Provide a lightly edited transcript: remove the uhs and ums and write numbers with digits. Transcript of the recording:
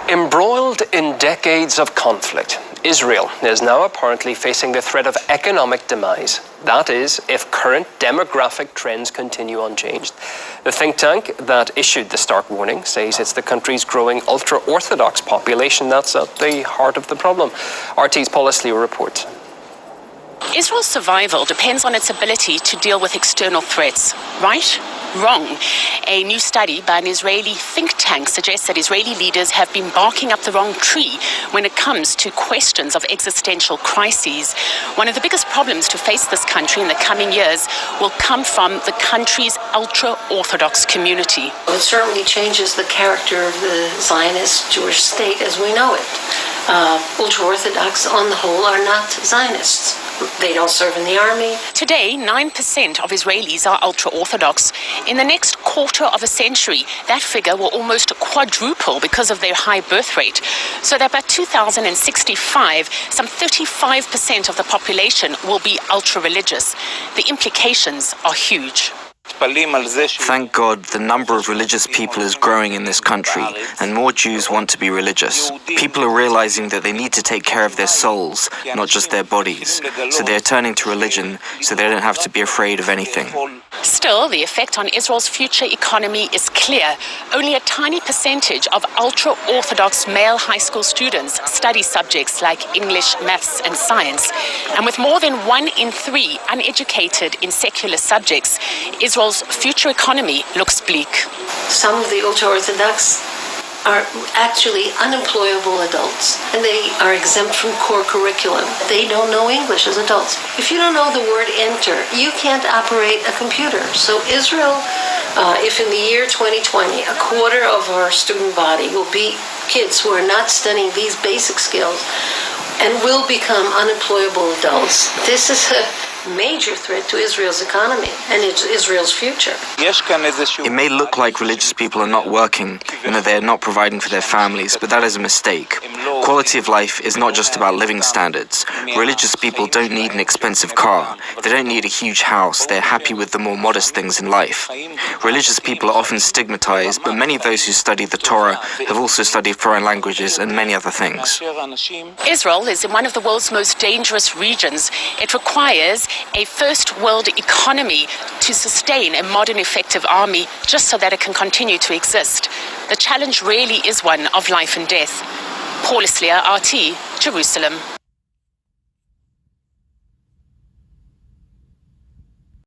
Embroiled in decades of conflict, Israel is now apparently facing the threat of economic demise. That is, if current demographic trends continue unchanged. The think tank that issued the stark warning says it's the country's growing ultra-Orthodox population that's at the heart of the problem. RT's Paul Lesley reports. Israel's survival depends on its ability to deal with external threats. Right? Wrong. A new study by an Israeli think tank suggests that Israeli leaders have been barking up the wrong tree when it comes to questions of existential crises. One of the biggest problems to face this country in the coming years will come from the country's ultra-Orthodox community. It certainly changes the character of the Zionist Jewish state as we know it. Ultra-Orthodox, on the whole, are not Zionists. They don't serve in the army. Today, 9% of Israelis are ultra-Orthodox. In the next quarter of a century, that figure will almost quadruple because of their high birth rate. So that by 2065, some 35% of the population will be ultra-religious. The implications are huge. Thank God the number of religious people is growing in this country, and more Jews want to be religious. People are realizing that they need to take care of their souls, not just their bodies. So they're turning to religion so they don't have to be afraid of anything. Still, the effect on Israel's future economy is clear. Only a tiny percentage of ultra-Orthodox male high school students study subjects like English, maths, and science. And with more than 1 in 3 uneducated in secular subjects, Israel's future economy looks bleak. Some of the ultra-Orthodox are actually unemployable adults, and they are exempt from core curriculum. They don't know English as adults. If you don't know the word enter, you can't operate a computer. So Israel, if in the year 2020, a quarter of our student body will be kids who are not studying these basic skills and will become unemployable adults, this is a major threat to Israel's economy and Israel's future. It may look like religious people are not working and that they are not providing for their families, but that is a mistake. Quality of life is not just about living standards. Religious people don't need an expensive car. They don't need a huge house. They're happy with the more modest things in life. Religious people are often stigmatized, but many of those who study the Torah have also studied foreign languages and many other things. Israel is in one of the world's most dangerous regions. It requires a first world economy to sustain a modern, effective army just so that it can continue to exist. The challenge really is one of life and death. Paul Lesley, RT, Jerusalem.